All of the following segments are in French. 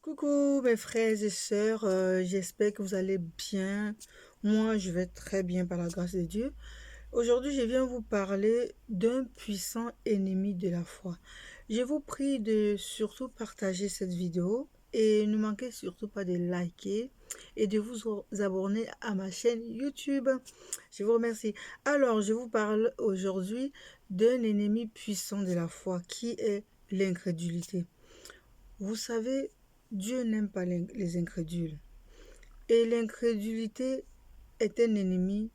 Coucou mes frères et sœurs, j'espère que vous allez bien. Moi, je vais très bien par la grâce de Dieu. Aujourd'hui, je viens vous parler d'un puissant ennemi de la foi. Je vous prie de surtout partager cette vidéo et ne manquez surtout pas de liker et de vous abonner à ma chaîne YouTube. Je vous remercie. Alors, je vous parle aujourd'hui d'un ennemi puissant de la foi qui est l'incrédulité. Vous savez, Dieu n'aime pas les incrédules. Et l'incrédulité est un ennemi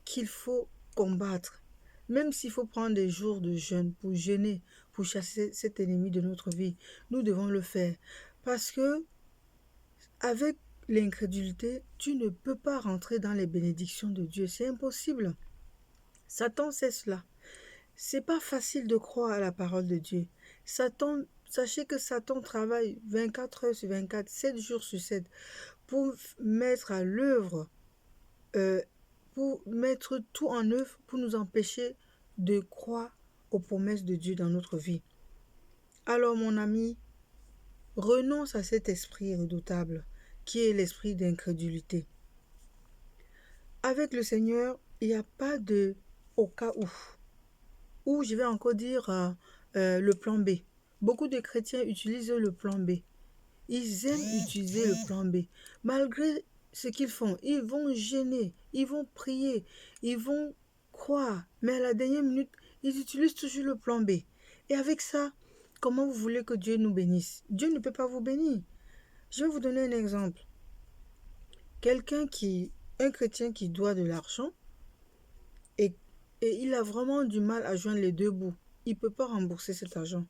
qu'il faut combattre. Même s'il faut prendre des jours de jeûne pour jeûner, pour chasser cet ennemi de notre vie, nous devons le faire. Parce que avec l'incrédulité, tu ne peux pas rentrer dans les bénédictions de Dieu. C'est impossible. Satan sait cela. C'est pas facile de croire à la parole de Dieu. Sachez que Satan travaille 24 heures sur 24, 7 jours sur 7 pour mettre à l'œuvre, pour mettre tout en œuvre pour nous empêcher de croire aux promesses de Dieu dans notre vie. Alors mon ami, renonce à cet esprit redoutable qui est l'esprit d'incrédulité. Avec le Seigneur, il n'y a pas de au cas où. Ou je vais encore dire le plan B. Beaucoup de chrétiens utilisent le plan B. Ils aiment utiliser le plan B. Malgré ce qu'ils font, ils vont gêner, ils vont prier, ils vont croire. Mais à la dernière minute, ils utilisent toujours le plan B. Et avec ça, comment vous voulez que Dieu nous bénisse? Dieu ne peut pas vous bénir. Je vais vous donner un exemple. Un chrétien qui doit de l'argent, et, et il a vraiment du mal à joindre les deux bouts. Il ne peut pas rembourser cet argent.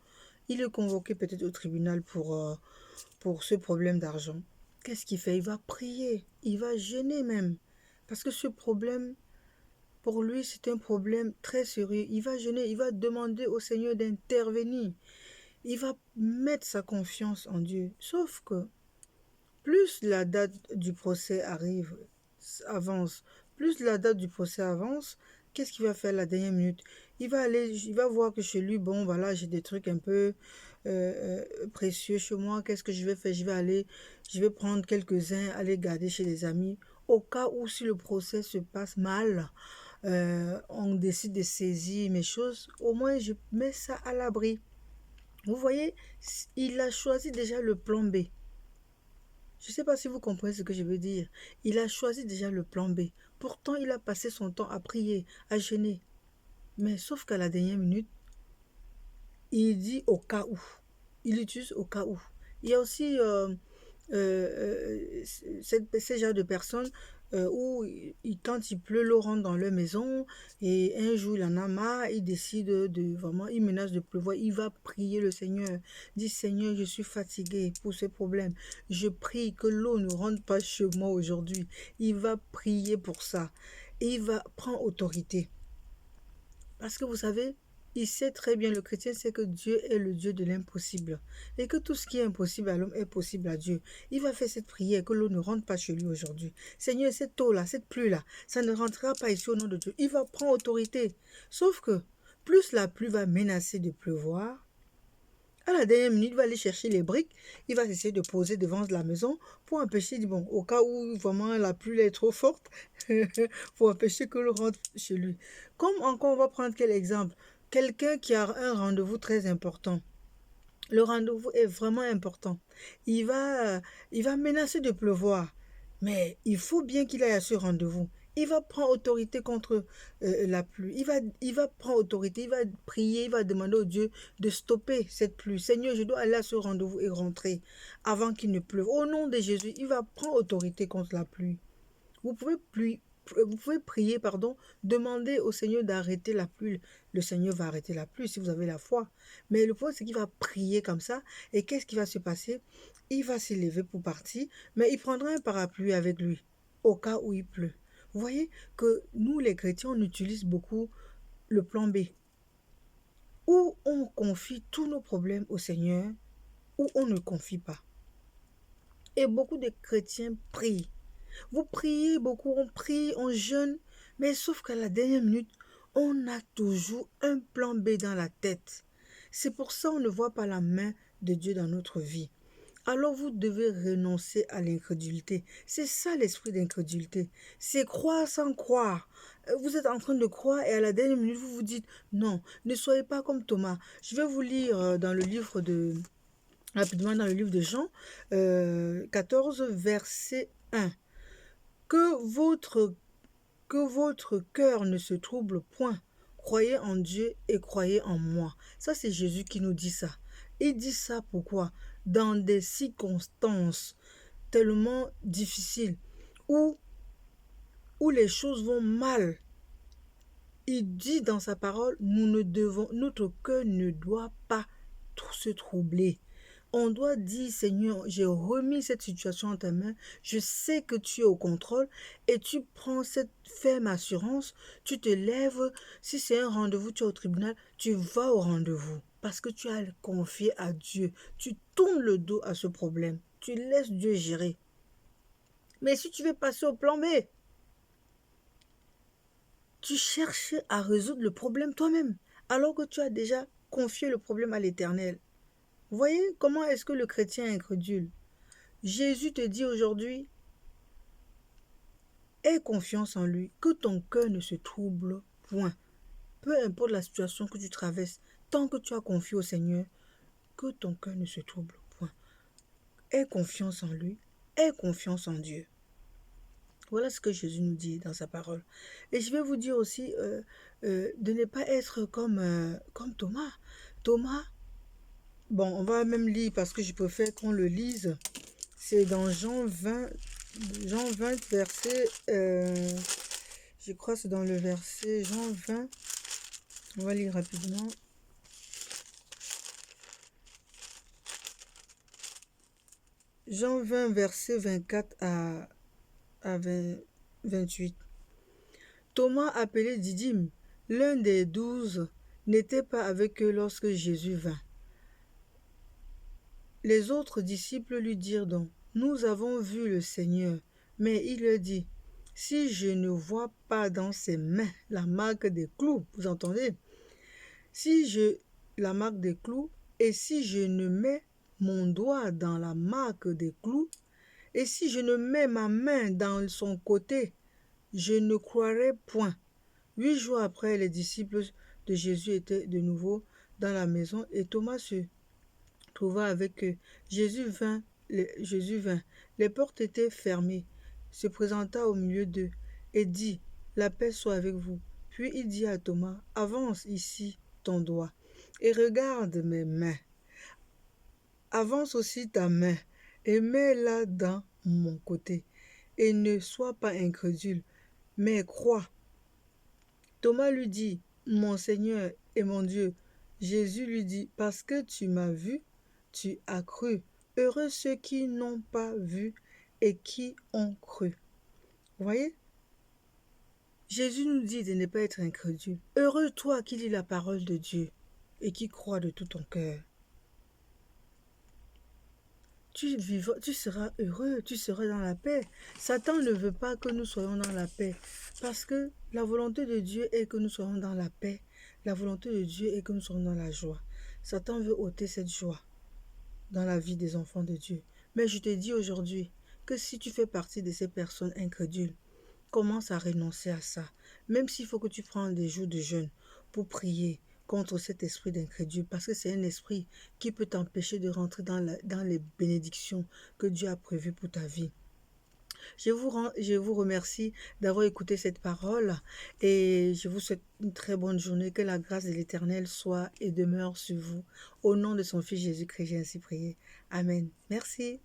Il est convoqué peut-être au tribunal pour ce problème d'argent. Qu'est-ce qu'il fait? Il va prier, il va jeûner même. Parce que ce problème, pour lui, c'est un problème très sérieux. Il va jeûner, il va demander au Seigneur d'intervenir. Il va mettre sa confiance en Dieu. Sauf que plus la date du procès avance, qu'est-ce qu'il va faire la dernière minute? Il va voir que chez lui, bon, voilà, j'ai des trucs un peu précieux chez moi. Qu'est-ce que je vais faire? Je vais prendre quelques-uns, aller garder chez les amis. Au cas où, si le procès se passe mal, on décide de saisir mes choses, au moins je mets ça à l'abri. Vous voyez, il a choisi déjà le plan B. Je ne sais pas si vous comprenez ce que je veux dire. Il a choisi déjà le plan B. Pourtant, il a passé son temps à prier, à jeûner. Mais sauf qu'à la dernière minute, il dit au cas où. Il utilise au cas où. Il y a aussi ces genres de personnes où quand il pleut, l'eau rentre dans leur maison et un jour il en a marre, il décide vraiment, il menace de pleuvoir, il va prier le Seigneur, dit Seigneur, je suis fatigué pour ce problème, je prie que l'eau ne rentre pas chez moi aujourd'hui. Il va prier pour ça et il va prendre autorité. Parce que vous savez, il sait très bien, le chrétien sait que Dieu est le Dieu de l'impossible. Et que tout ce qui est impossible à l'homme est possible à Dieu. Il va faire cette prière, que l'eau ne rentre pas chez lui aujourd'hui. Seigneur, cette eau-là, cette pluie-là, ça ne rentrera pas ici au nom de Dieu. Il va prendre autorité. Sauf que, plus la pluie va menacer de pleuvoir, à la dernière minute, il va aller chercher les briques, il va essayer de poser devant la maison pour empêcher, bon, au cas où vraiment la pluie est trop forte, pour empêcher que l'eau rentre chez lui. Comme encore, on va prendre quel exemple? Quelqu'un qui a un rendez-vous très important. Le rendez-vous est vraiment important. Il va menacer de pleuvoir, mais il faut bien qu'il aille à ce rendez-vous. Il va prendre autorité contre la pluie. Il va prendre autorité, il va prier, il va demander au Dieu de stopper cette pluie. Seigneur, je dois aller à ce rendez-vous et rentrer avant qu'il ne pleuve. Au nom de Jésus, il va prendre autorité contre la pluie. Vous pouvez prier, demander au Seigneur d'arrêter la pluie. Le Seigneur va arrêter la pluie si vous avez la foi. Mais le problème, c'est qu'il va prier comme ça. Et qu'est-ce qui va se passer? Il va s'élever pour partir, mais il prendra un parapluie avec lui, au cas où il pleut. Vous voyez que nous, les chrétiens, on utilise beaucoup le plan B, où on confie tous nos problèmes au Seigneur, ou on ne confie pas. Et beaucoup de chrétiens prient. Vous priez beaucoup, on prie, on jeûne, mais sauf qu'à la dernière minute, on a toujours un plan B dans la tête. C'est pour ça qu'on ne voit pas la main de Dieu dans notre vie. alors vous devez renoncer à l'incrédulité. C'est ça l'esprit d'incrédulité. C'est croire sans croire. Vous êtes en train de croire et à la dernière minute, vous vous dites, non, ne soyez pas comme Thomas. Je vais vous lire rapidement dans le livre de Jean 14, verset 1. Que votre cœur ne se trouble point. Croyez en Dieu et croyez en moi. Ça, c'est Jésus qui nous dit ça. Il dit ça pourquoi? Dans des circonstances tellement difficiles où les choses vont mal. Il dit dans sa parole, notre cœur ne doit pas se troubler. On doit dire, Seigneur, j'ai remis cette situation en ta main, je sais que tu es au contrôle et tu prends cette ferme assurance, tu te lèves, si c'est un rendez-vous, tu es au tribunal, tu vas au rendez-vous parce que tu as confié à Dieu, tu tournes le dos à ce problème, tu laisses Dieu gérer. Mais si tu veux passer au plan B, tu cherches à résoudre le problème toi-même alors que tu as déjà confié le problème à l'Éternel. Vous voyez comment est-ce que le chrétien est incrédule? Jésus te dit aujourd'hui, aie confiance en lui, que ton cœur ne se trouble point. Peu importe la situation que tu traverses, tant que tu as confié au Seigneur, que ton cœur ne se trouble point. Aie confiance en lui, aie confiance en Dieu. Voilà ce que Jésus nous dit dans sa parole. Et je vais vous dire aussi de ne pas être comme Thomas. Thomas, bon, on va même lire parce que je préfère qu'on le lise. C'est dans Jean 20, verset, je crois que c'est dans le verset Jean 20, on va lire rapidement. Jean 20, verset 24 à 28. Thomas, appelé Didyme, l'un des 12, n'était pas avec eux lorsque Jésus vint. Les autres disciples lui dirent donc, nous avons vu le Seigneur. Mais il leur dit, si je ne vois pas dans ses mains la marque des clous, vous entendez? La marque des clous, et si je ne mets mon doigt dans la marque des clous, et si je ne mets ma main dans son côté, je ne croirai point. 8 jours après, les disciples de Jésus étaient de nouveau dans la maison et Thomas se trouva avec eux. Jésus vint, les portes étaient fermées, se présenta au milieu d'eux et dit, la paix soit avec vous. Puis il dit à Thomas, avance ici ton doigt et regarde mes mains. Avance aussi ta main et mets-la dans mon côté et ne sois pas incrédule, mais crois. Thomas lui dit, mon Seigneur et mon Dieu. Jésus lui dit, parce que tu m'as vu, tu as cru. Heureux ceux qui n'ont pas vu et qui ont cru. Vous voyez? Jésus nous dit de ne pas être incrédule. Heureux toi qui lis la parole de Dieu et qui crois de tout ton cœur. Tu seras heureux, tu seras dans la paix. Satan ne veut pas que nous soyons dans la paix parce que la volonté de Dieu est que nous soyons dans la paix. La volonté de Dieu est que nous soyons dans la joie. Satan veut ôter cette joie dans la vie des enfants de Dieu. Mais je te dis aujourd'hui que si tu fais partie de ces personnes incrédules, commence à renoncer à ça. Même s'il faut que tu prennes des jours de jeûne pour prier contre cet esprit d'incrédule, parce que c'est un esprit qui peut t'empêcher de rentrer dans les bénédictions que Dieu a prévues pour ta vie. Je vous remercie d'avoir écouté cette parole et je vous souhaite une très bonne journée. Que la grâce de l'Éternel soit et demeure sur vous. Au nom de son Fils Jésus-Christ, j'ai ainsi prié. Amen. Merci.